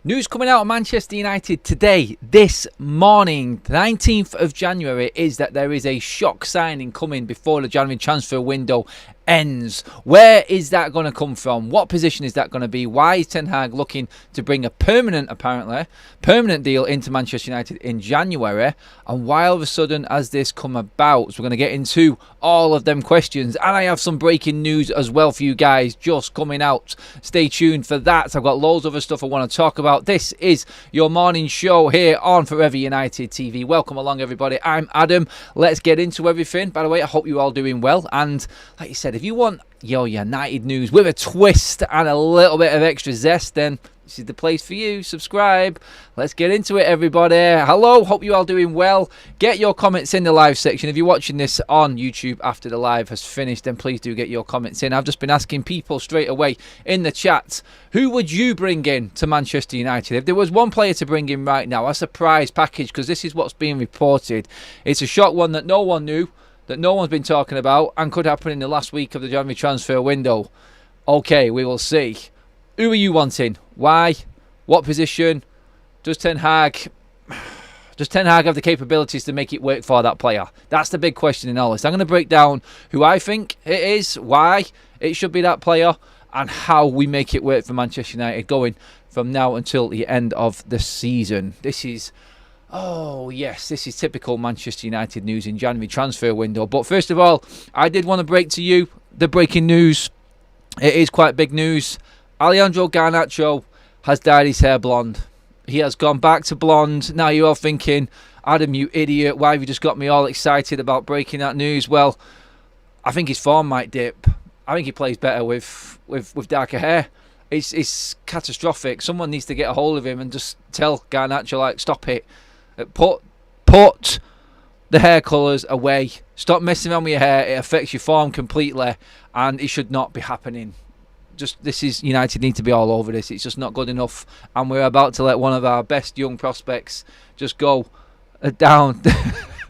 News coming out of Manchester United today, this morning, 19th of January, is that there is a shock signing coming before the January transfer window ends. Where is that going to come from? What position is that going to be? Why is Ten Hag looking to bring a permanent deal into Manchester United in January? And why all of a sudden has this come about? So we're going to get into all of them questions. And I have some breaking news as well for you guys just coming out. Stay tuned for that. I've got loads of other stuff I want to talk about. This is your morning show here on Forever United TV. Welcome along, everybody. I'm Adam. Let's get into everything. By the way, I hope you're all doing well. And like you said, if you want your United news with a twist and a little bit of extra zest, then this is the place for you. Subscribe. Let's get into it, everybody. Hello. Hope you all doing well. Get your comments in the live section. If you're watching this on YouTube after the live has finished, then please do get your comments in. I've just been asking people straight away in the chat, who would you bring in to Manchester United? If there was one player to bring in right now, a surprise package, because this is what's being reported. It's a shock one that no one knew, that no one's been talking about, and could happen in the last week of the January transfer window. Okay, we will see. Who are you wanting? Why? What position? Does Ten Hag have the capabilities to make it work for that player? That's the big question in all this. I'm going to break down who I think it is, why it should be that player, and how we make it work for Manchester United going from now until the end of the season. This is typical Manchester United news in January transfer window. But first of all, I did want to break to you the breaking news. It is quite big news. Alejandro Garnacho has dyed his hair blonde. He has gone back to blonde. Now you're all thinking, Adam, you idiot, why have you just got me all excited about breaking that news? Well, I think his form might dip. I think he plays better with darker hair. It's catastrophic. Someone needs to get a hold of him and just tell Garnacho, like, stop it. Put the hair colours away. Stop messing around with your hair. It affects your form completely, and it should not be happening. United need to be all over this. It's just not good enough, and we're about to let one of our best young prospects just go down.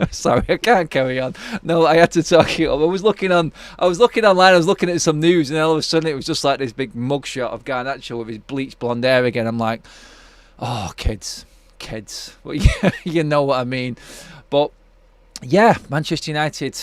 Sorry, I can't carry on. No, I had to talk it up. I was looking online. I was looking at some news, and all of a sudden it was just like this big mugshot of Garnacho with his bleached blonde hair again. I'm like, oh, kids. Well, you know what I mean. But yeah, Manchester United,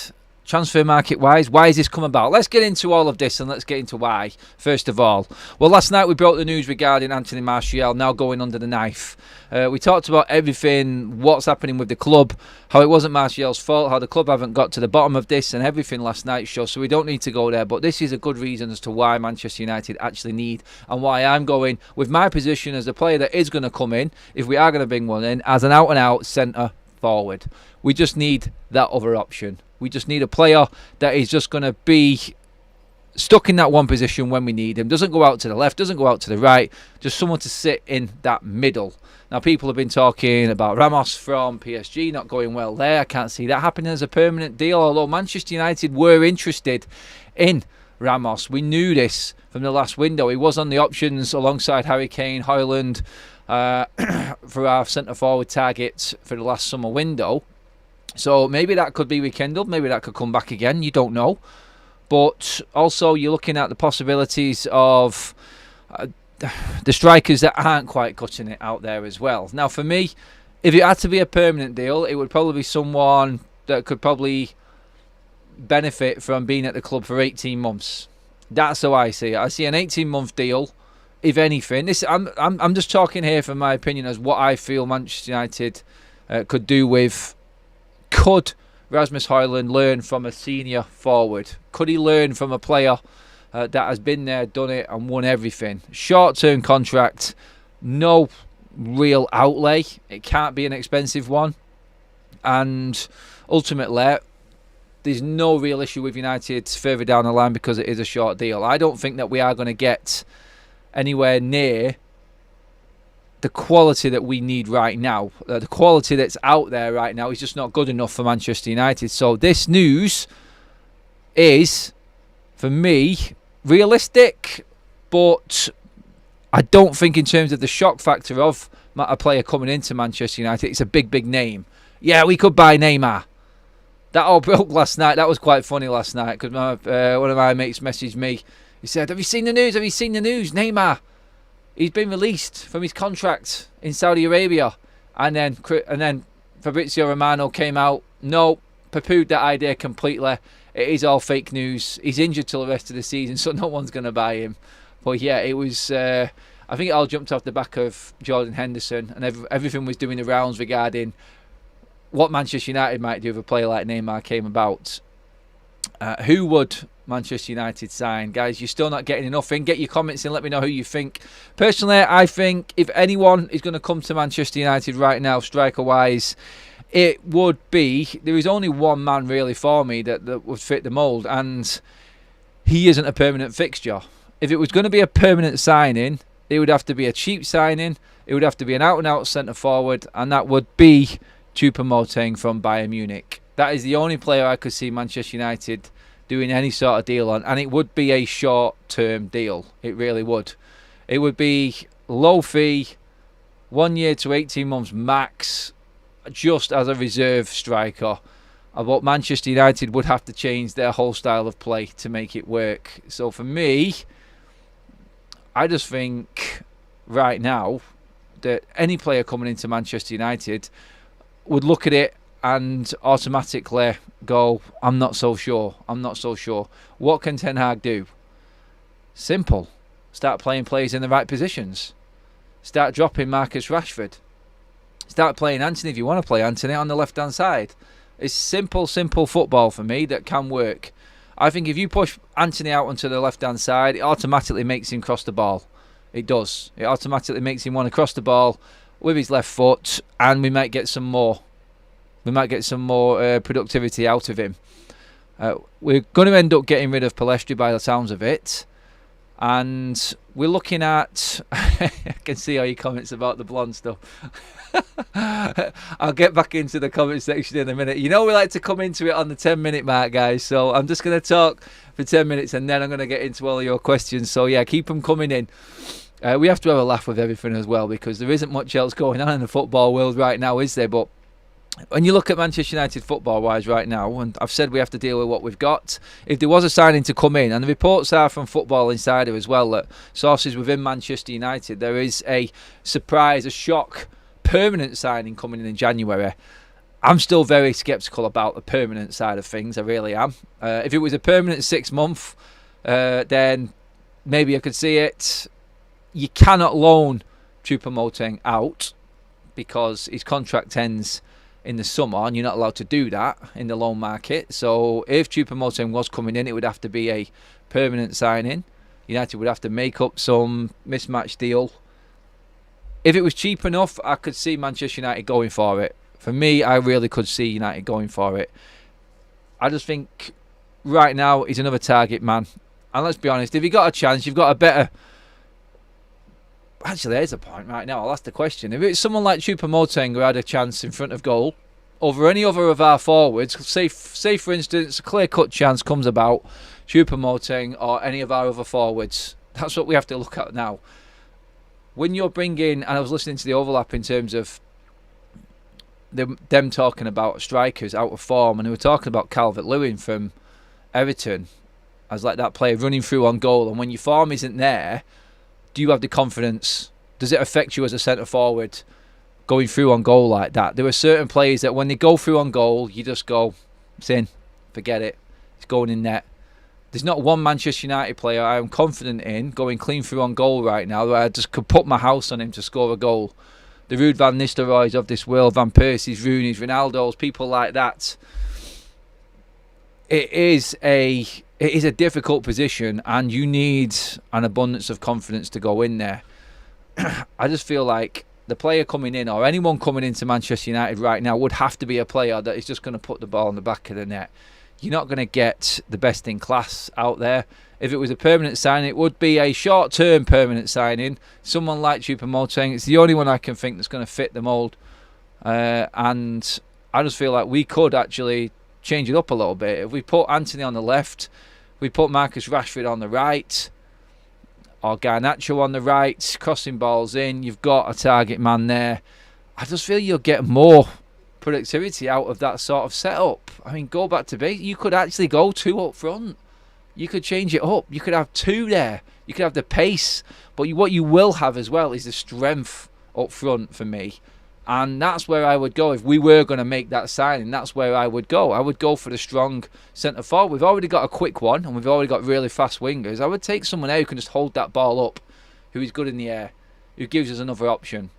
transfer market wise, why has this come about? Let's get into all of this, and let's get into why first of all. Well, last night we broke the news regarding Anthony Martial now going under the knife. We talked about everything, what's happening with the club, how it wasn't Martial's fault, how the club haven't got to the bottom of this and everything last night's show, so we don't need to go there. But this is a good reason as to why Manchester United actually need, and why I'm going with my position as the player that is going to come in, if we are going to bring one in, as an out-and-out centre forward. We just need that other option. We just need a player that is just going to be stuck in that one position when we need him. Doesn't go out to the left, doesn't go out to the right. Just someone to sit in that middle. Now, people have been talking about Ramos from PSG not going well there. I can't see that happening as a permanent deal, although Manchester United were interested in Ramos. We knew this from the last window. He was on the options alongside Harry Kane, Højlund, for our centre-forward targets for the last summer window. So maybe that could be rekindled. Maybe that could come back again. You don't know. But also you're looking at the possibilities of the strikers that aren't quite cutting it out there as well. Now, for me, if it had to be a permanent deal, it would probably be someone that could probably benefit from being at the club for 18 months. That's how I see it. I see an 18-month deal, if anything. I'm just talking here from my opinion as what I feel Manchester United could do with. Could Rasmus Højlund learn from a senior forward? Could he learn from a player that has been there, done it, and won everything? Short-term contract, no real outlay. It can't be an expensive one. And ultimately, there's no real issue with United further down the line because it is a short deal. I don't think that we are going to get anywhere near the quality that we need right now. The quality that's out there right now is just not good enough for Manchester United. So this news is, for me, realistic, but I don't think in terms of the shock factor of a player coming into Manchester United, it's a big name. Yeah, we could buy Neymar. That all broke last night. That was quite funny last night because one of my mates messaged me. He said, have you seen the news? Neymar. He's been released from his contract in Saudi Arabia, and then Fabrizio Romano came out. No, poo-pooed that idea completely. It is all fake news. He's injured till the rest of the season, so no one's going to buy him. But yeah, it was. I think it all jumped off the back of Jordan Henderson, and everything was doing the rounds regarding what Manchester United might do if a player like Neymar came about. Who would Manchester United sign? Guys, you're still not getting enough in. Get your comments in. Let me know who you think. Personally, I think if anyone is going to come to Manchester United right now, striker-wise, it would be... There is only one man really for me that would fit the mould, and he isn't a permanent fixture. If it was going to be a permanent signing, it would have to be a cheap signing. It would have to be an out-and-out centre-forward, and that would be Choupo-Moting from Bayern Munich. That is the only player I could see Manchester United doing any sort of deal on, and it would be a short-term deal. It really would. It would be low fee, 1 year to 18 months max, just as a reserve striker. But Manchester United would have to change their whole style of play to make it work. So for me, I just think right now that any player coming into Manchester United would look at it and automatically go, I'm not so sure. What can Ten Hag do? Simple. Start playing players in the right positions. Start dropping Marcus Rashford. Start playing Anthony if you want to play Anthony on the left-hand side. It's simple football for me that can work. I think if you push Anthony out onto the left-hand side, it automatically makes him cross the ball. It does. It automatically makes him want to cross the ball with his left foot, and we might get some more. Productivity out of him. We're going to end up getting rid of Palestri by the sounds of it. And we're looking at... I can see all your comments about the blonde stuff. I'll get back into the comment section in a minute. You know we like to come into it on the 10-minute mark, guys. So I'm just going to talk for 10 minutes and then I'm going to get into all of your questions. So yeah, keep them coming in. We have to have a laugh with everything as well, because there isn't much else going on in the football world right now, is there? But when you look at Manchester United football-wise right now, and I've said we have to deal with what we've got, if there was a signing to come in, and the reports are from Football Insider as well, that sources within Manchester United, there is a surprise, a shock, permanent signing coming in January. I'm still very sceptical about the permanent side of things, I really am. If it was a permanent 6 month, then maybe I could see it. You cannot loan Choupo-Moting out because his contract ends in the summer, and you're not allowed to do that in the loan market. So if Choupo-Moting was coming in, it would have to be a permanent signing. United would have to make up some mismatched deal. If it was cheap enough, I could see Manchester United going for it. For me, I really could see United going for it. I just think right now he's another target man. And let's be honest, if you got a chance, you've got a better... Actually, there's a point right now. I'll ask the question. If it's someone like Choupo-Moting who had a chance in front of goal over any other of our forwards, say for instance, a clear-cut chance comes about, Choupo-Moting or any of our other forwards, that's what we have to look at now. When you're bringing, and I was listening to the overlap in terms of them talking about strikers out of form, and they were talking about Calvert-Lewin from Everton as like that player running through on goal, and when your form isn't there, do you have the confidence? Does it affect you as a centre-forward going through on goal like that? There are certain players that when they go through on goal, you just go, it's in, forget it, it's going in net. There's not one Manchester United player I am confident in going clean through on goal right now where I just could put my house on him to score a goal. The Ruud van Nistelrooys of this world, Van Persie's, Rooney's, Ronaldo's, people like that. It is a difficult position, and you need an abundance of confidence to go in there. I just feel like the player coming in, or anyone coming into Manchester United right now, would have to be a player that is just going to put the ball in the back of the net. You're not going to get the best in class out there. If it was a permanent signing, it would be a short-term permanent signing. Someone like Choupo-Moting, it's the only one I can think that's going to fit the mould. And I just feel like we could actually change it up a little bit. If we put Anthony on the left, we put Marcus Rashford on the right, or Garnacho on the right, crossing balls in, you've got a target man there. I just feel you'll get more productivity out of that sort of setup. I mean, go back to base. You could actually go two up front. You could change it up. You could have two there. You can have the pace, but what you will have as well is the strength up front for me. And that's where I would go if we were going to make that signing. That's where I would go. I would go for the strong centre forward. We've already got a quick one, and we've already got really fast wingers. I would take someone there who can just hold that ball up, who is good in the air, who gives us another option.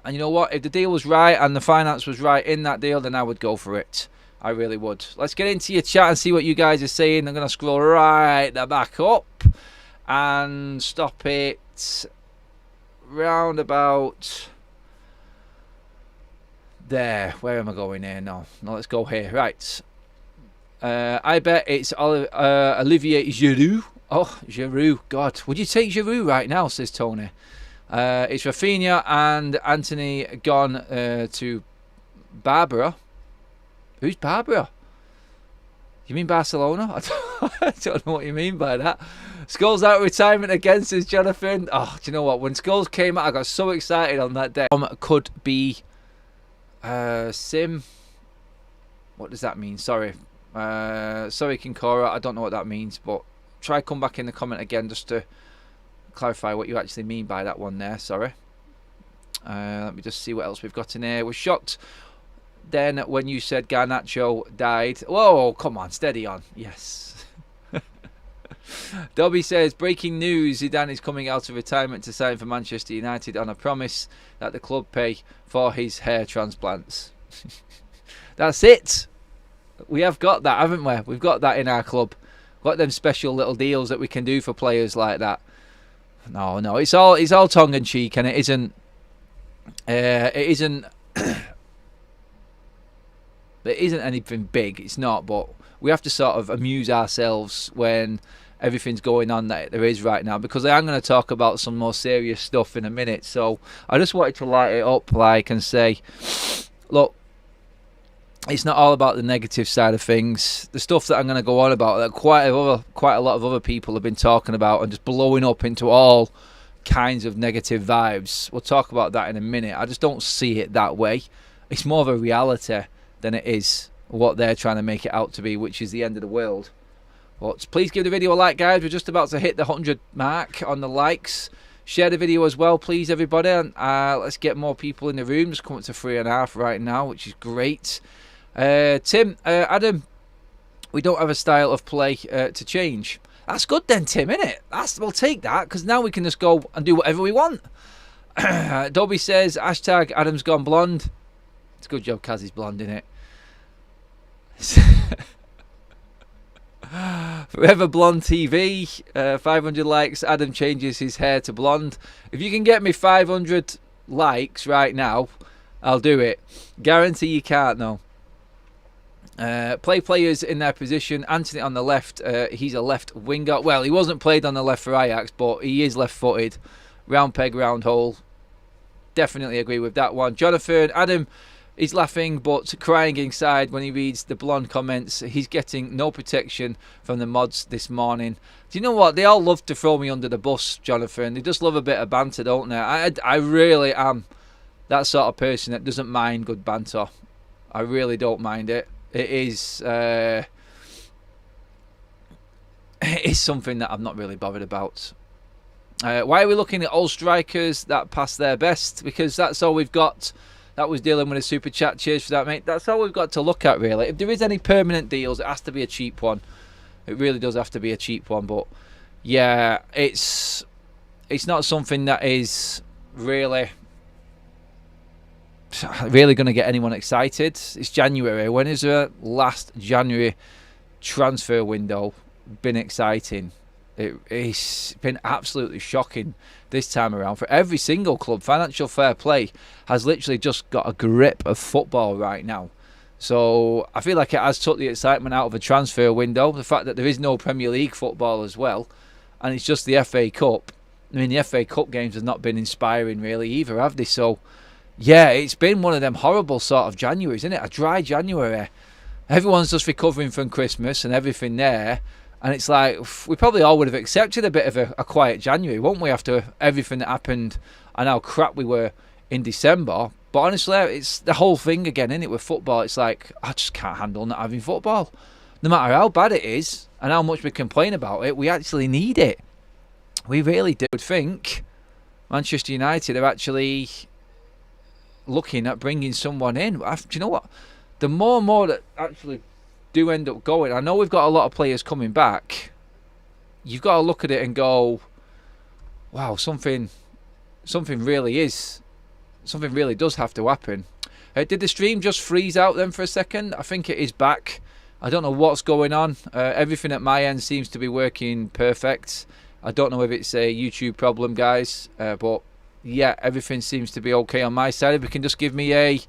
And you know what? If the deal was right and the finance was right in that deal, then I would go for it. I really would. Let's get into your chat and see what you guys are saying. I'm going to scroll right the back up and stop it round about there. Where am I going here? No, let's go here. Right. I bet it's Olivier Giroud. Oh, Giroud. God, would you take Giroud right now, says Tony. It's Rafinha and Anthony gone to Barbara. Who's Barbara? You mean Barcelona? I don't know what you mean by that. Scholes out of retirement again, says Jonathan. Oh, do you know what? When Scholes came out, I got so excited on that day. Could be Sim. What does that mean? Sorry. Sorry, Kinkora. I don't know what that means, but try come back in the comment again just to clarify what you actually mean by that one there. Sorry. Let me just see what else we've got in here. We're shocked then when you said Garnacho died. Whoa, come on, steady on. Yes. Dobby says, breaking news, Zidane is coming out of retirement to sign for Manchester United on a promise that the club pay for his hair transplants. That's it. We have got that, haven't we? We've got that in our club. Got them special little deals that we can do for players like that. No, it's all tongue in cheek, and it isn't. It isn't anything big. It's not, but we have to sort of amuse ourselves when everything's going on that there is right now, because I am going to talk about some more serious stuff in a minute. So I just wanted to light it up, and say, look, it's not all about the negative side of things. The stuff that I'm going to go on about, that quite a lot of other people have been talking about and just blowing up into all kinds of negative vibes. We'll talk about that in a minute. I just don't see it that way. It's more of a reality than it is what they're trying to make it out to be, which is the end of the world. But please give the video a like, guys. We're just about to hit the 100 mark on the likes. Share the video as well, please, everybody. And let's get more people in the room. Just coming to 3.5 right now, which is great. Tim, Adam, we don't have a style of play to change. That's good then, Tim, isn't it? We'll take that, because now we can just go and do whatever we want. Dobby says, hashtag Adam's gone blonde. It's a good job Kazzy's blonde, innit? Forever Blonde TV, 500 likes. Adam changes his hair to blonde. If you can get me 500 likes right now, I'll do it. Guarantee you can't, no. Play players in their position. Anthony on the left, he's a left winger. Well, he wasn't played on the left for Ajax, but he is left-footed. Round peg, round hole. Definitely agree with that one. Jonathan, Adam is laughing but crying inside when he reads the blonde comments. He's getting no protection from the mods this morning. Do you know what? They all love to throw me under the bus, Jonathan. They just love a bit of banter, don't they? I really am that sort of person that doesn't mind good banter. I really don't mind it. It is something that I'm not really bothered about. Why are we looking at old strikers that pass their best? Because that's all we've got. That was dealing with a super chat. Cheers for that, mate. That's all we've got to look at, really. If there is any permanent deals, it has to be a cheap one. It really does have to be a cheap one. But yeah, it's not something that is really going to get anyone excited. It's January. When is the last January transfer window been exciting? It's been absolutely shocking this time around for every single club. Financial fair play has literally just got a grip of football right now. So I feel like it has took the excitement out of a transfer window. The fact that there is no Premier League football as well, and it's just the FA Cup. I mean, the FA Cup games have not been inspiring really either, have they? So yeah, it's been one of them horrible sort of Januaries, isn't it? A dry January. Everyone's just recovering from Christmas and everything there. And it's like, we probably all would have accepted a bit of a quiet January, won't we, after everything that happened and how crap we were in December. But honestly, it's the whole thing again, isn't it, with football? It's like, I just can't handle not having football. No matter how bad it is and how much we complain about it, we actually need it. we really do think Manchester United are actually looking at bringing someone in. Do you know what? The more and more that actually do end up going, I know we've got a lot of players coming back. You've got to look at it and go, wow, something really does have to happen. Did the stream just freeze out then for a second? I think it is back. I don't know what's going on. Everything at my end seems to be working perfect. I don't know if it's a YouTube problem, guys, but yeah, everything seems to be okay on my side. If you can just give me a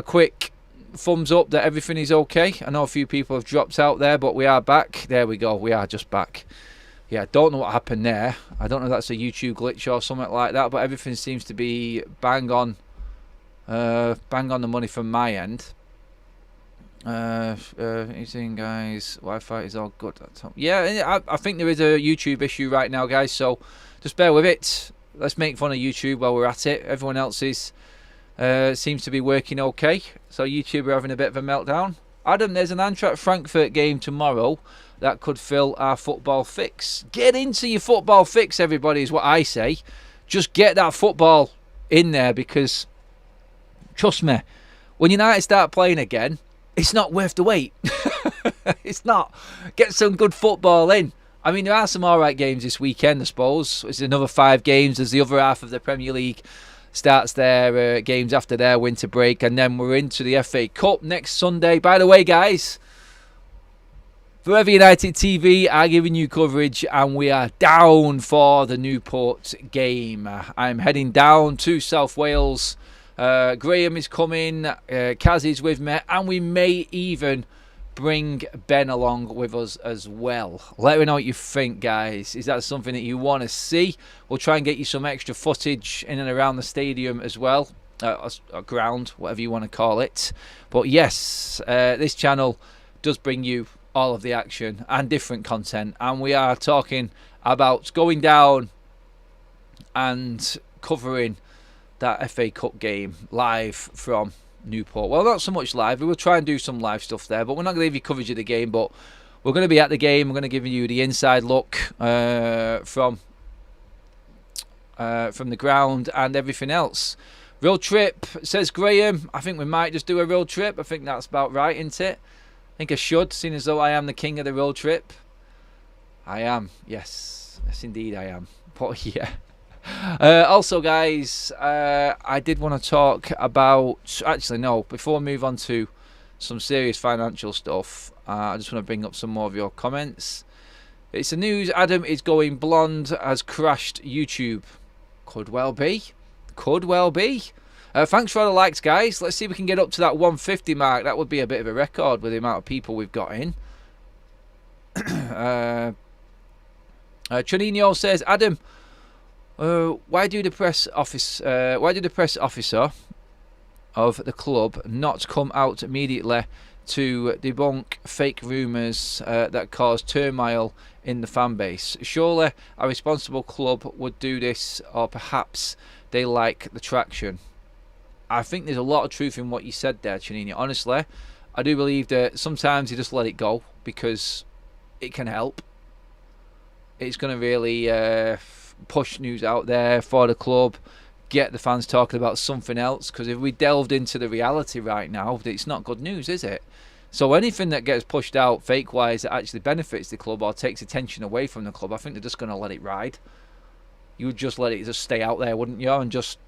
quick thumbs up that everything is okay. I know a few people have dropped out there, but we are back. There we go. We are just back. Yeah, I don't know what happened there. I don't know if that's a YouTube glitch or something like that, but everything seems to be bang on the money from my end. You seeing, guys? Wi-Fi is all good. Yeah, I think there is a YouTube issue right now, guys, so just bear with it. Let's make fun of YouTube while we're at it. Everyone else's seems to be working okay, so YouTube are having a bit of a meltdown. Adam, there's an Eintracht Frankfurt game tomorrow that could fill our football fix. Get into your football fix, everybody, is what I say. Just get that football in there, because trust me, when United start playing again, it's not worth the wait. It's not. Get some good football in. I mean, there are some alright games this weekend, I suppose. It's another 5 games as the other half of the Premier League starts their games after their winter break. And then we're into the FA Cup next Sunday. By the way, guys, Forever United TV are giving you coverage, and we are down for the Newport game. I'm heading down to South Wales. Graham is coming, Kaz is with me, and we may even bring Ben along with us as well. Let me know what you think, guys. Is that something that you want to see? We'll try and get you some extra footage in and around the stadium as well, or ground, whatever you want to call it. But yes, this channel does bring you all of the action and different content, and we are talking about going down and covering that FA Cup game live from Newport. Well, not so much live. We will try and do some live stuff there, but we're not going to give you coverage of the game, but we're going to be at the game. We're going to give you the inside look from the ground and everything else. Road trip, says Graham. I think we might just do a road trip. I think that's about right, isn't it? I think I should, seeing as though I am the king of the road trip. I am, yes. Yes, indeed I am. But yeah. Also, guys, I did want to talk about... Actually, no. Before I move on to some serious financial stuff, I just want to bring up some more of your comments. It's the news. Adam is going blonde, has crashed YouTube. Could well be. Could well be. Thanks for all the likes, guys. Let's see if we can get up to that 150 mark. That would be a bit of a record with the amount of people we've got in. Chonino says, Adam, why do the press officer of the club not come out immediately to debunk fake rumours that cause turmoil in the fan base? Surely a responsible club would do this, or perhaps they like the traction. I think there's a lot of truth in what you said there, Chanini. Honestly, I do believe that sometimes you just let it go because it can help. It's going to really push news out there for the club, get the fans talking about something else, because if we delved into the reality right now, it's not good news, is it? So anything that gets pushed out fake-wise that actually benefits the club or takes attention away from the club, I think they're just going to let it ride. You would just let it just stay out there, wouldn't you? And just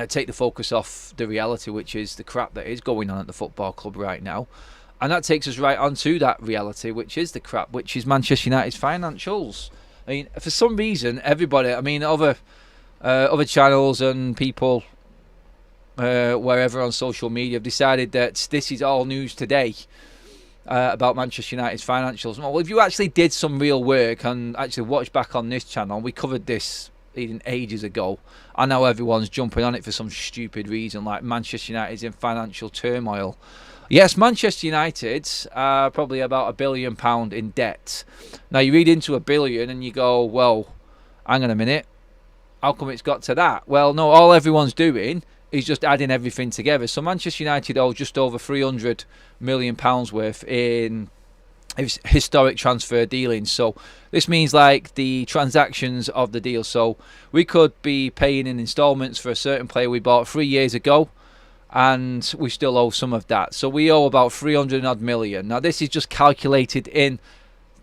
take the focus off the reality, which is the crap that is going on at the football club right now. And that takes us right on to that reality, which is the crap, which is Manchester United's financials. I mean, for some reason, everybody, I mean, other channels and people wherever on social media have decided that this is all news today about Manchester United's financials. Well, if you actually did some real work and actually watched back on this channel, we covered this even ages ago. I know everyone's jumping on it for some stupid reason, like Manchester United's in financial turmoil. Yes, Manchester United are probably about £1 billion in debt. Now, you read into £1 billion and you go, well, hang on a minute, how come it's got to that? Well, no, all everyone's doing is just adding everything together. So Manchester United owe just over £300 million worth in It's historic transfer dealings. So this means like the transactions of the deal. So we could be paying in installments for a certain player we bought 3 years ago, and we still owe some of that. So we owe about 300 odd million. Now this is just calculated in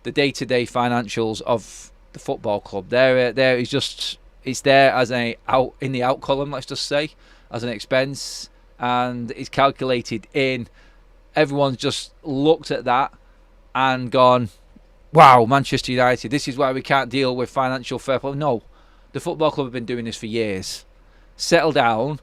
the day-to-day financials of the football club. There is just, it's there as a out in the out column, let's just say, as an expense, and it's calculated in. Everyone's just looked at that and gone, wow, Manchester United, this is why we can't deal with financial fair play. No, the football club have been doing this for years. Settle down.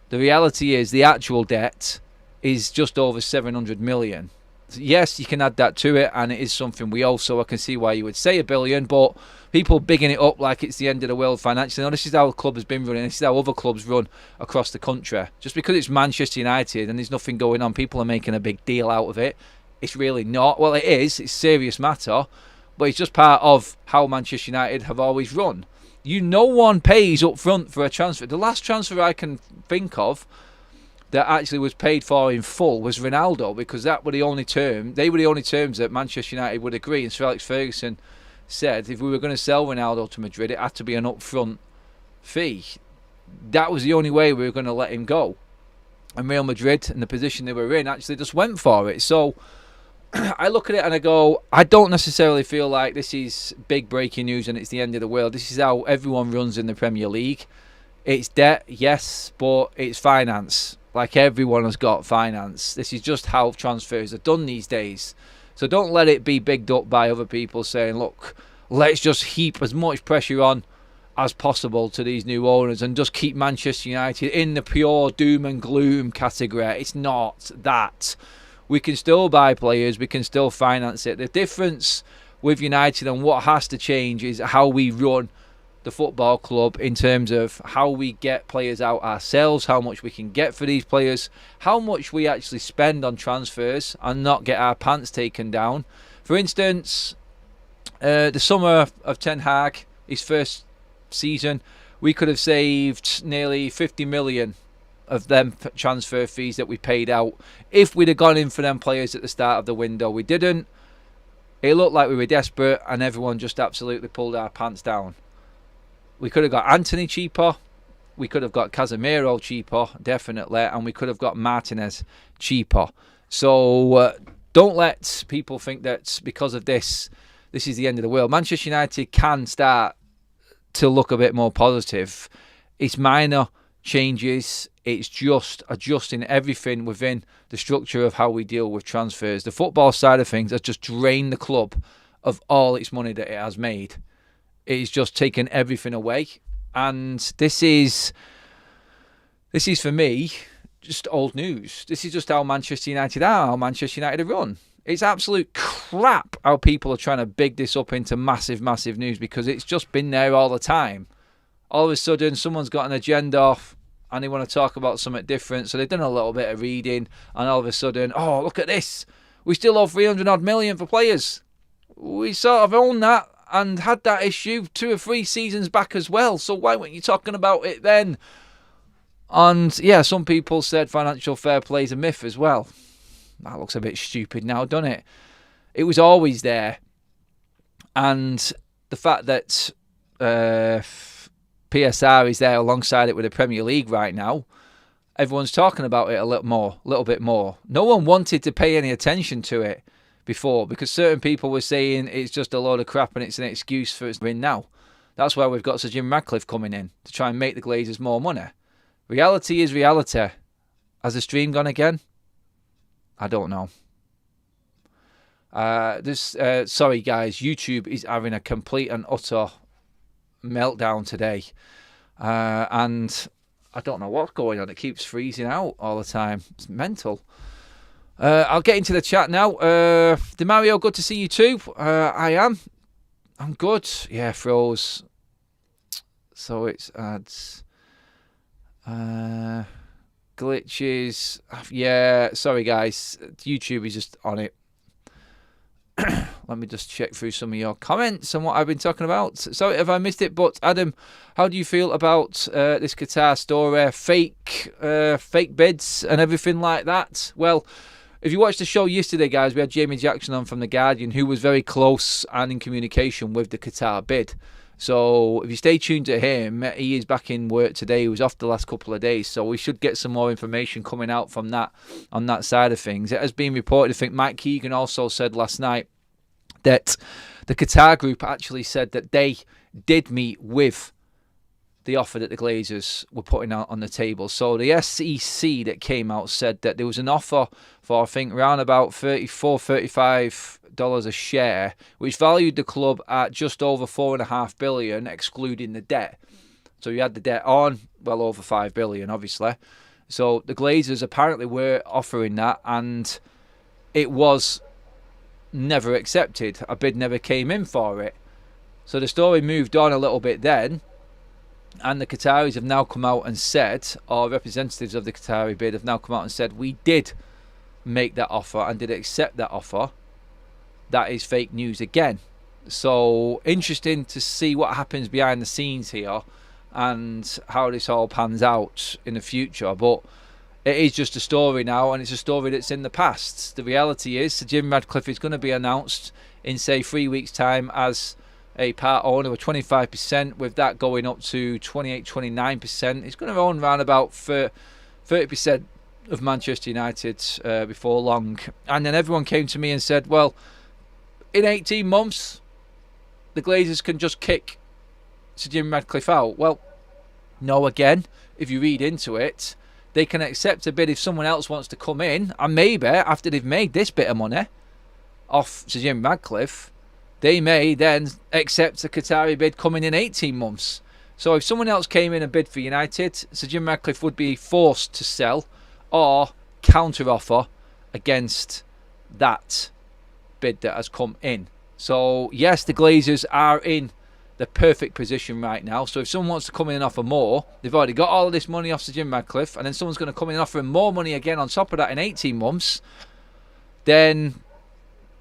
The reality is the actual debt is just over 700 million. Yes, you can add that to it, and it is something we owe, so I can see why you would say $1 billion, but people bigging it up like it's the end of the world financially. No, this is how the club has been running. This is how other clubs run across the country. Just because it's Manchester United and there's nothing going on, people are making a big deal out of it. It's really not. Well, it is. It's a serious matter, but it's just part of how Manchester United have always run. No one pays up front for a transfer. The last transfer I can think of that actually was paid for in full was Ronaldo, because that were the only term. They were the only terms that Manchester United would agree. And Sir Alex Ferguson said if we were going to sell Ronaldo to Madrid, it had to be an upfront fee. That was the only way we were going to let him go. And Real Madrid, in the position they were in, actually just went for it. So I look at it and I go, I don't necessarily feel like this is big breaking news and it's the end of the world. This is how everyone runs in the Premier League. It's debt, yes, but it's finance. Like everyone has got finance. This is just how transfers are done these days. So don't let it be bigged up by other people saying, look, let's just heap as much pressure on as possible to these new owners and just keep Manchester United in the pure doom and gloom category. It's not that. We can still buy players, we can still finance it. The difference with United and what has to change is how we run the football club in terms of how we get players out ourselves, how much we can get for these players, how much we actually spend on transfers and not get our pants taken down. For instance, the summer of Ten Hag, his first season, we could have saved nearly 50 million of them transfer fees that we paid out if we'd have gone in for them players at the start of the window. We didn't. It looked like we were desperate and everyone just absolutely pulled our pants down. We could have got Anthony cheaper, we could have got Casemiro cheaper, definitely, and we could have got Martinez cheaper. So don't let people think that because of this is the end of the world. Manchester United can start to look a bit more positive. It's minor changes. It's just adjusting everything within the structure of how we deal with transfers. The football side of things has just drained the club of all its money that it has made. It's just taken everything away, and this is for me just old news. This is just how Manchester United are, how Manchester United are run. It's absolute crap how people are trying to big this up into massive, massive news, because it's just been there all the time. All of a sudden, someone's got an agenda and they want to talk about something different, so they've done a little bit of reading, and all of a sudden, oh, look at this. We still owe 300 odd million for players. We sort of own that and had that issue 2 or 3 seasons back as well, so why weren't you talking about it then? And yeah, some people said financial fair play is a myth as well. That looks a bit stupid now, doesn't it? It was always there. And the fact that PSR is there alongside it with the Premier League right now, everyone's talking about it a little bit more. No one wanted to pay any attention to it before, because certain people were saying it's just a load of crap and it's an excuse for us to win now. That's why we've got Sir Jim Ratcliffe coming in to try and make the Glazers more money. Reality is reality. Has the stream gone again? I don't know. Sorry guys, YouTube is having a complete and utter meltdown today. And I don't know what's going on. It keeps freezing out all the time. It's mental. I'll get into the chat now. DeMario, good to see you too. I am. I'm good. Yeah, froze. So it's ads. Glitches. Yeah, sorry guys. YouTube is just on it. Let me just check through some of your comments and what I've been talking about. Sorry if I missed it, but Adam, how do you feel about this Qatar story? Fake bids and everything like that? Well, if you watched the show yesterday, guys, we had Jamie Jackson on from The Guardian, who was very close and in communication with the Qatar bid. So if you stay tuned to him, he is back in work today. He was off the last couple of days, so we should get some more information coming out from that on that side of things. It has been reported, I think Mike Keegan also said last night, that the Qatar group actually said that they did meet with the offer that the Glazers were putting out on the table. So the SEC that came out said that there was an offer for, I think, around about $35 a share, which valued the club at just over $4.5 billion, excluding the debt. So you had the debt on, well over $5 billion, obviously. So the Glazers apparently were offering that, and it was never accepted. A bid never came in for it. So the story moved on a little bit then, and the Qataris have now come out and said, or representatives of the Qatari bid have now come out and said, we did make that offer and did accept that offer. That is fake news again. So interesting to see what happens behind the scenes here and how this all pans out in the future. But it is just a story now, and it's a story that's in the past. The reality is Sir Jim Ratcliffe is going to be announced in, say, 3 weeks' time as a part owner of 25%, with that going up to 28-29%. He's going to own around about 30% of Manchester United before long. And then everyone came to me and said, well, in 18 months, the Glazers can just kick Sir Jim Ratcliffe out. Well, no, again, if you read into it, they can accept a bid if someone else wants to come in, and maybe after they've made this bit of money off Sir Jim Ratcliffe, they may then accept a Qatari bid coming in 18 months. So if someone else came in and bid for United, Sir Jim Ratcliffe would be forced to sell or counter-offer against that bid that has come in. So yes, the Glazers are in the perfect position right now. So if someone wants to come in and offer more, they've already got all of this money off Sir Jim Ratcliffe, and then someone's going to come in and offer him more money again on top of that in 18 months, then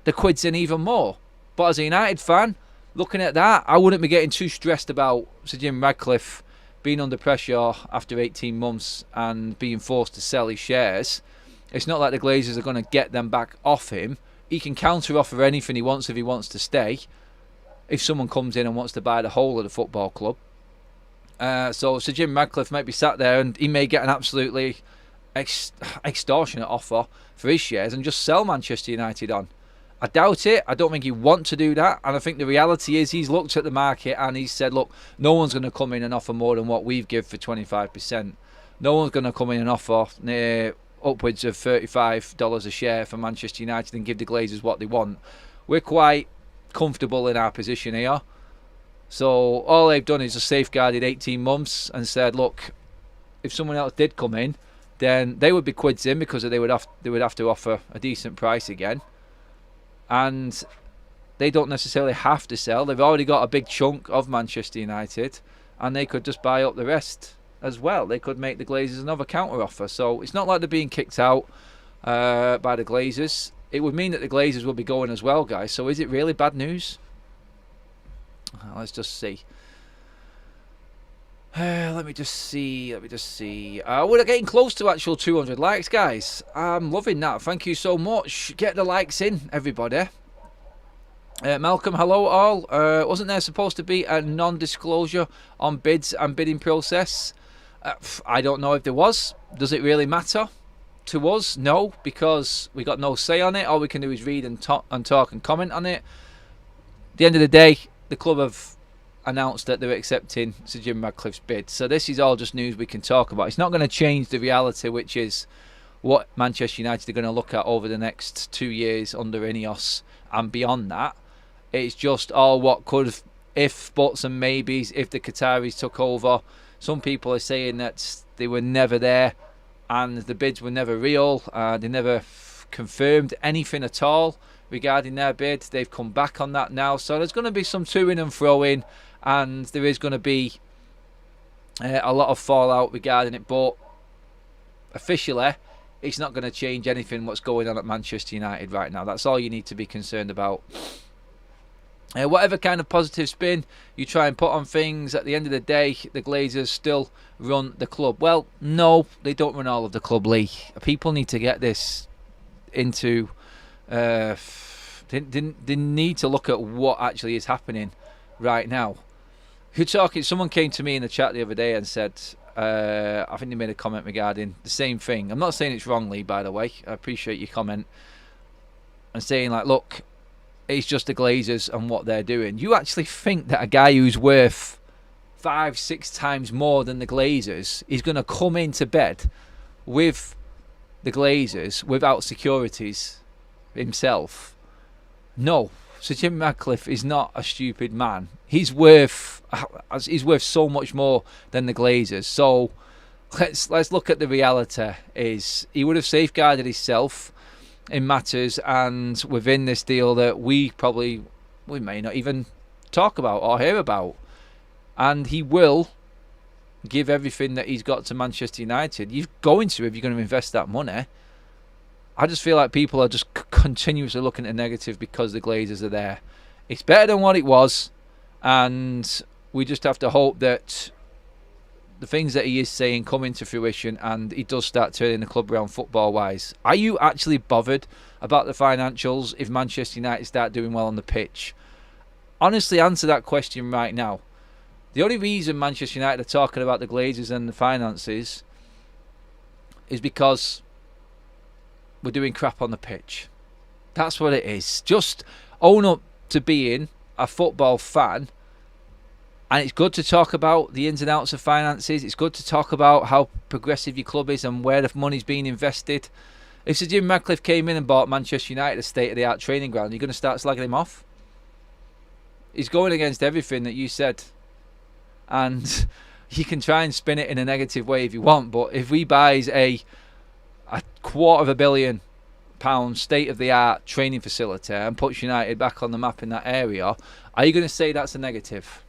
the quid's in even more. But as a United fan, looking at that, I wouldn't be getting too stressed about Sir Jim Ratcliffe being under pressure after 18 months and being forced to sell his shares. It's not like the Glazers are going to get them back off him. He can counter-offer anything he wants if he wants to stay, if someone comes in and wants to buy the whole of the football club. So Sir Jim Ratcliffe might be sat there and he may get an absolutely extortionate offer for his shares and just sell Manchester United on. I doubt it. I don't think he wants to do that. And I think the reality is he's looked at the market and he's said, look, no one's going to come in and offer more than what we've give for 25%. No one's going to come in and offer near upwards of $35 a share for Manchester United and give the Glazers what they want. We're quite comfortable in our position here. So all they've done is just safeguarded 18 months and said, look, if someone else did come in, then they would be quids in because they would have to offer a decent price again. And they don't necessarily have to sell. They've already got a big chunk of Manchester United, and they could just buy up the rest as well. They could make the Glazers another counter offer. So it's not like they're being kicked out by the Glazers. It would mean that the Glazers will be going as well, guys. So is it really bad news? Let's just see. Let me just see. We're getting close to actual 200 likes, guys. I'm loving that. Thank you so much. Get the likes in, everybody. Malcolm, hello all. Wasn't there supposed to be a non-disclosure on bids and bidding process? I don't know if there was. Does it really matter to us? No, because we got no say on it. All we can do is read and talk and comment on it. At the end of the day, the club have announced that they're accepting Sir Jim Ratcliffe's bid. So this is all just news we can talk about. It's not going to change the reality, which is what Manchester United are going to look at over the next 2 years under Ineos and beyond that. It's just all what could have, if, buts and maybes, if the Qataris took over. Some people are saying that they were never there and the bids were never real. They never confirmed anything at all regarding their bid. They've come back on that now. So there's going to be some to-in and fro-in, and there is going to be a lot of fallout regarding it. But officially, it's not going to change anything what's going on at Manchester United right now. That's all you need to be concerned about. Whatever kind of positive spin you try and put on things, at the end of the day, the Glazers still run the club. Well, no, they don't run all of the club, Lee. People need to get this into. They need to look at what actually is happening right now. You're talking. Someone came to me in the chat the other day and said, I think they made a comment regarding the same thing. I'm not saying it's wrongly, by the way. I appreciate your comment. And saying like, look, it's just the Glazers and what they're doing. You actually think that a guy who's worth 5-6 times more than the Glazers is going to come into bed with the Glazers without securities himself? No. So Jim Ratcliffe is not a stupid man. He's worth so much more than the Glazers. So let's look at the reality. Is he would have safeguarded himself in matters and within this deal that we may not even talk about or hear about, and he will give everything that he's got to Manchester United. You're going to, if you're going to invest that money. I just feel like people are just continuously looking at the negative because the Glazers are there. It's better than what it was, and we just have to hope that the things that he is saying come into fruition and he does start turning the club around football-wise. Are you actually bothered about the financials if Manchester United start doing well on the pitch? Honestly, answer that question right now. The only reason Manchester United are talking about the Glazers and the finances is because we're doing crap on the pitch. That's what it is. Just own up to being a football fan. And it's good to talk about the ins and outs of finances. It's good to talk about how progressive your club is and where the money's being invested. If Sir Jim Ratcliffe came in and bought Manchester United a state-of-the-art training ground, you're going to start slagging him off? He's going against everything that you said. And you can try and spin it in a negative way if you want, but if he buys a £250 million state-of-the-art training facility and puts United back on the map in that area, are you going to say that's a negative?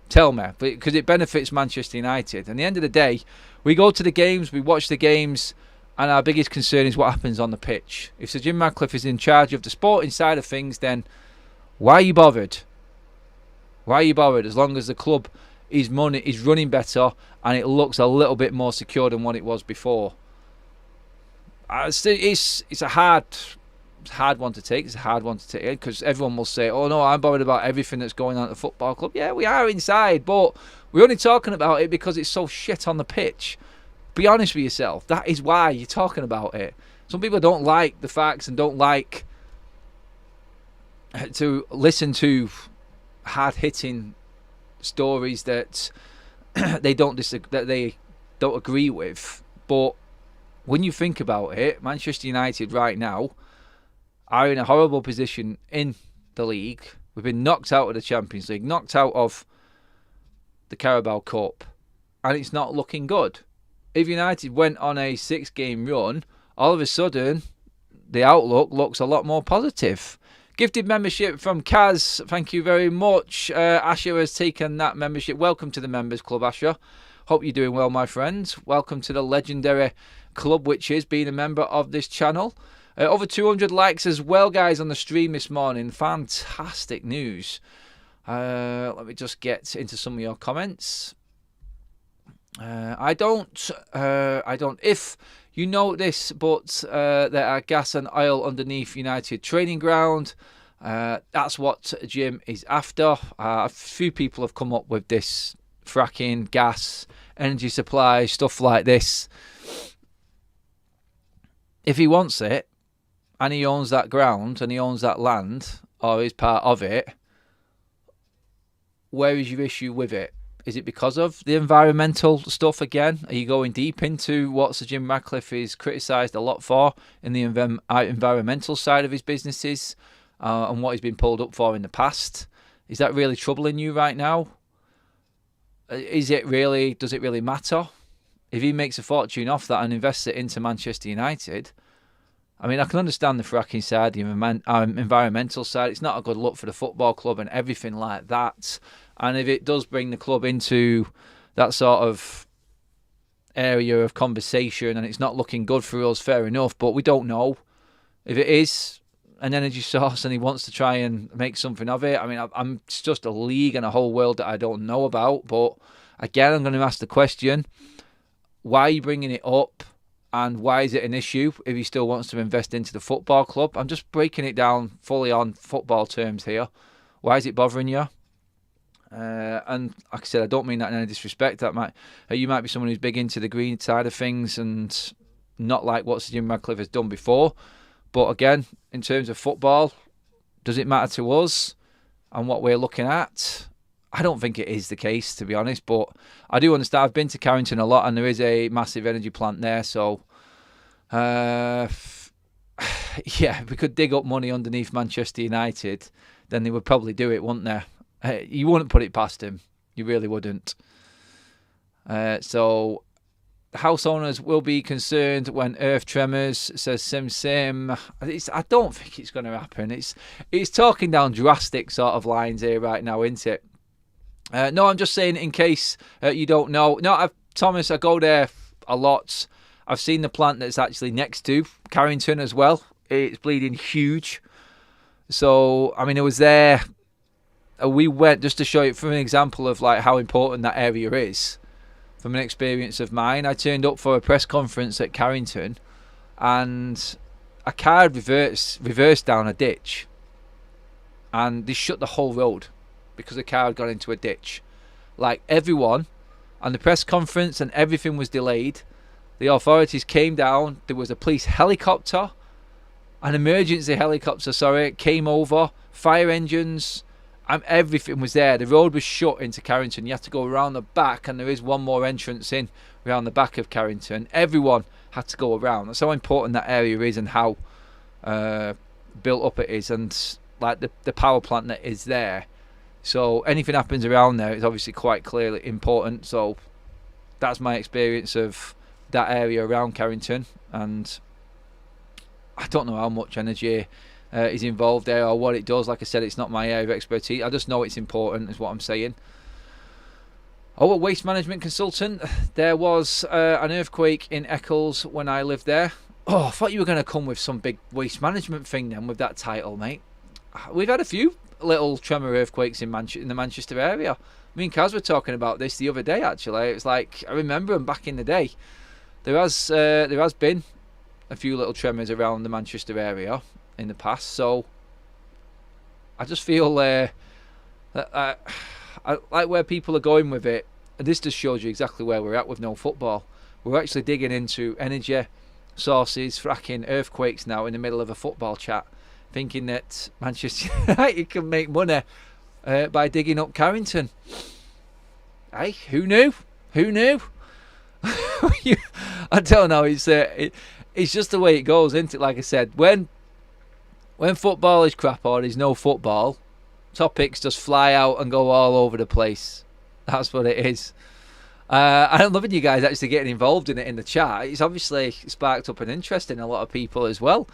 Tell me, because it benefits Manchester United. And at the end of the day, we go to the games, we watch the games, and our biggest concern is what happens on the pitch. If Sir Jim Ratcliffe is in charge of the sporting side of things, then why are you bothered? Why are you bothered? As long as the club is running better and it looks a little bit more secure than what it was before. It's a hard one to take. It's a hard one to take because everyone will say, oh no, I'm bothered about everything that's going on at the football club. Yeah, we are inside, but we're only talking about it because it's so shit on the pitch. Be honest with yourself. That is why you're talking about it. Some people don't like the facts and don't like to listen to hard-hitting stories that they don't agree with. But when you think about it, Manchester United right now are in a horrible position in the league. We've been knocked out of the Champions League, knocked out of the Carabao Cup, and it's not looking good. If United went on a 6-game run, all of a sudden the outlook looks a lot more positive. Gifted membership from Kaz, thank you very much. Asher has taken that membership. Welcome to the Members Club, Asher. Hope you're doing well, my friend. Welcome to the legendary club, which is being a member of this channel. Over 200 likes as well, guys, on the stream this morning. Fantastic news. Let me just get into some of your comments. I don't. If you know this, but there are gas and oil underneath United training ground. That's what Jim is after. A few people have come up with this fracking, gas, energy supply, stuff like this. If he wants it, and he owns that ground, and he owns that land, or is part of it, where is your issue with it? Is it because of the environmental stuff again? Are you going deep into what Sir Jim Ratcliffe is criticised a lot for in the environmental side of his businesses and what he's been pulled up for in the past? Is that really troubling you right now? Does it really matter? If he makes a fortune off that and invests it into Manchester United, I mean, I can understand the fracking side, the environmental side. It's not a good look for the football club and everything like that. And if it does bring the club into that sort of area of conversation and it's not looking good for us, fair enough. But we don't know. If it is an energy source and he wants to try and make something of it, I mean, it's just a league and a whole world that I don't know about. But again, I'm going to ask the question, why are you bringing it up And why is it an issue if he still wants to invest into the football club? I'm just breaking it down fully on football terms here. Why is it bothering you? And like I said, I don't mean that in any disrespect. You might be someone who's big into the green side of things and not like what Sir Jim Ratcliffe has done before. But again, in terms of football, does it matter to us and what we're looking at? I don't think it is the case, to be honest. But I do understand. I've been to Carrington a lot, and there is a massive energy plant there. So, yeah, if we could dig up money underneath Manchester United, then they would probably do it, wouldn't they? You wouldn't put it past him. You really wouldn't. So, house owners will be concerned when earth tremors, says Sim. I don't think it's going to happen. It's talking down drastic sort of lines here right now, isn't it? No, I'm just saying in case you don't know. No, Thomas, I go there a lot. I've seen the plant that's actually next to Carrington as well. It's bleeding huge. So, I mean, it was there. We went just to show you from an example of like how important that area is. From an experience of mine, I turned up for a press conference at Carrington, and a car had reversed down a ditch, and they shut the whole road because the car had gone into a ditch. Like everyone, and the press conference and everything was delayed. The authorities came down. There was a police helicopter, an emergency helicopter, came over, fire engines. Everything was there. The road was shut into Carrington. You had to go around the back, and there is one more entrance in around the back of Carrington. Everyone had to go around. That's how important that area is and how built up it is, and like the power plant that is there. So anything happens around there is obviously quite clearly important. So that's my experience of that area around Carrington, and I don't know how much energy is involved there or what it does. Like I said, it's not my area of expertise. I just know it's important, is what I'm saying. Oh, a waste management consultant. There was an earthquake in Eccles when I lived there. Oh, I thought you were going to come with some big waste management thing then with that title, mate. We've had a few little tremor earthquakes in the Manchester area. Me and Kaz were talking about this the other day, actually. It was like, I remember them back in the day. There has been a few little tremors around the Manchester area in the past, so I just feel that I like where people are going with it, and this just shows you exactly where we're at with no football. We're actually digging into energy sources, fracking, earthquakes now in the middle of a football chat, thinking that Manchester United can make money by digging up Carrington. Hey, who knew? I don't know. It's just the way it goes, isn't it? Like I said, when football is crap or there's no football, topics just fly out and go all over the place. That's what it is. I'm loving you guys actually getting involved in it in the chat. It's obviously sparked up an interest in a lot of people as well.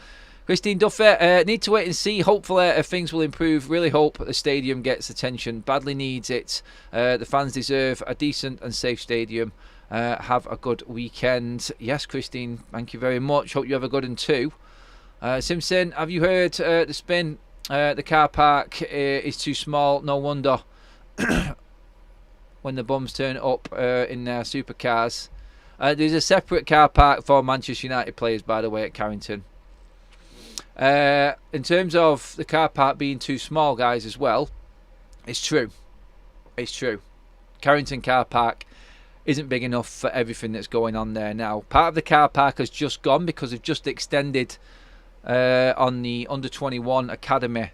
Christine Duffy, need to wait and see. Hopefully things will improve. Really hope the stadium gets attention. Badly needs it. The fans deserve a decent and safe stadium. Have a good weekend. Yes, Christine, thank you very much. Hope you have a good one too. Simpson, have you heard the spin? The car park is too small. No wonder when the bums turn up in their supercars. There's a separate car park for Manchester United players, by the way, at Carrington. In terms of the car park being too small, guys, as well, it's true. Carrington car park isn't big enough for everything that's going on there now. Part of the car park has just gone because they've just extended on the under-21 academy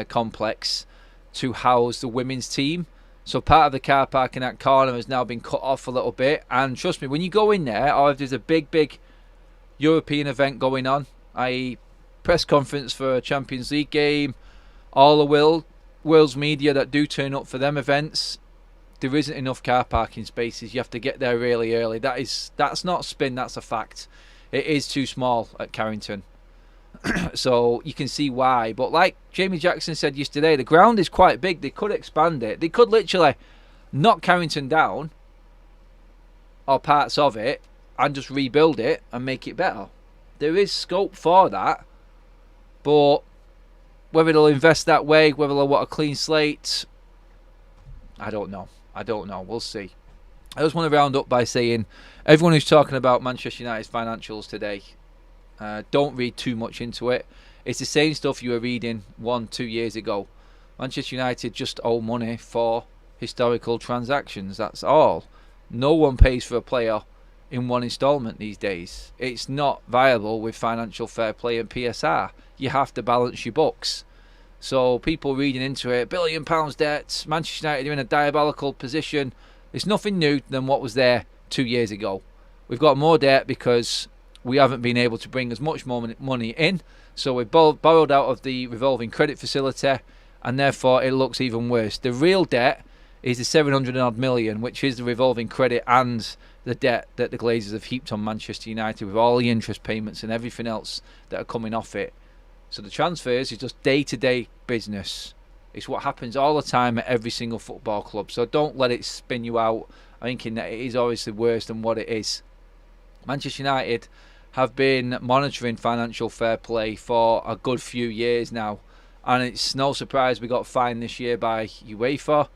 complex to house the women's team. So part of the car park in that corner has now been cut off a little bit. And trust me, when you go in there, or if there's a big European event going on, i.e. press conference for a Champions League game, all the world's media that do turn up for them events, there isn't enough car parking spaces. You have to get there really early. That's not spin, that's a fact. It is too small at Carrington. So you can see why. But like Jamie Jackson said yesterday, the ground is quite big. They could expand it. They could literally knock Carrington down, or parts of it, and just rebuild it and make it better. There is scope for that. But whether they'll invest that way, whether they'll want a clean slate, I don't know. We'll see. I just want to round up by saying, everyone who's talking about Manchester United's financials today, don't read too much into it. It's the same stuff you were reading 1-2 years ago. Manchester United just owe money for historical transactions. That's all. No one pays for a player in one instalment these days. It's not viable with financial fair play and PSR. You have to balance your books. So people reading into it, £1 billion debt, Manchester United are in a diabolical position. It's nothing new than what was there 2 years ago. We've got more debt because we haven't been able to bring as much more money in. So we've borrowed out of the revolving credit facility, and therefore it looks even worse. The real debt is the 700 odd million, which is the revolving credit and the debt that the Glazers have heaped on Manchester United with all the interest payments and everything else that are coming off it. So the transfers is just day-to-day business. It's what happens all the time at every single football club. So don't let it spin you out thinking that it is obviously worse than what it is. Manchester United have been monitoring financial fair play for a good few years now, and it's no surprise we got fined this year by UEFA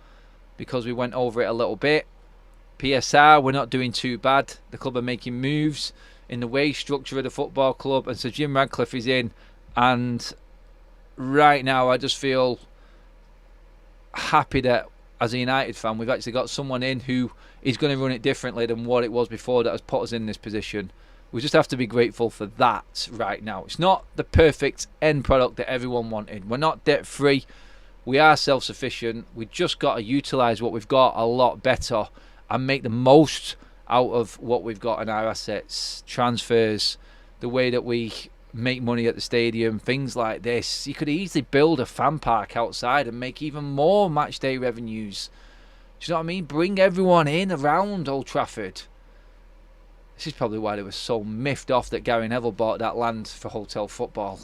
because we went over it a little bit. PSR, we're not doing too bad. The club are making moves in the wage structure of the football club, and so Jim Ratcliffe is in, and right now I just feel happy that as a United fan we've actually got someone in who is going to run it differently than what it was before that has put us in this position. We just have to be grateful for that right now. It's not the perfect end product that everyone wanted. We're not debt free. We are self-sufficient. We just got to utilise what we've got a lot better and make the most out of what we've got in our assets, transfers, the way that we make money at the stadium, things like this. You could easily build a fan park outside and make even more match day revenues. Do you know what I mean? Bring everyone in around Old Trafford. This is probably why they were so miffed off that Gary Neville bought that land for hotel football.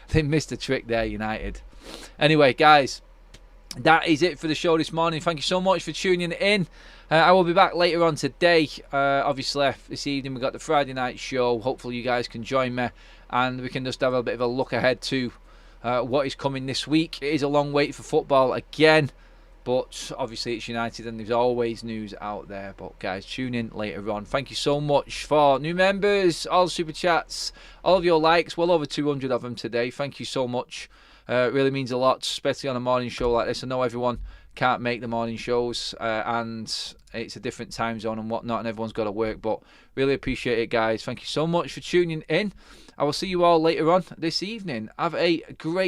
They missed a trick there, United. Anyway, guys, that is it for the show this morning. Thank you so much for tuning in. I will be back later on today. Obviously, this evening we've got the Friday night show. Hopefully you guys can join me and we can just have a bit of a look ahead to what is coming this week. It is a long wait for football again, but obviously it's United and there's always news out there. But guys, tune in later on. Thank you so much for new members, all the super chats, all of your likes, well over 200 of them today. Thank you so much. It really means a lot, especially on a morning show like this. I know everyone can't make the morning shows and it's a different time zone and whatnot and everyone's got to work, but really appreciate it, guys. Thank you so much for tuning in. I will see you all later on this evening. Have a great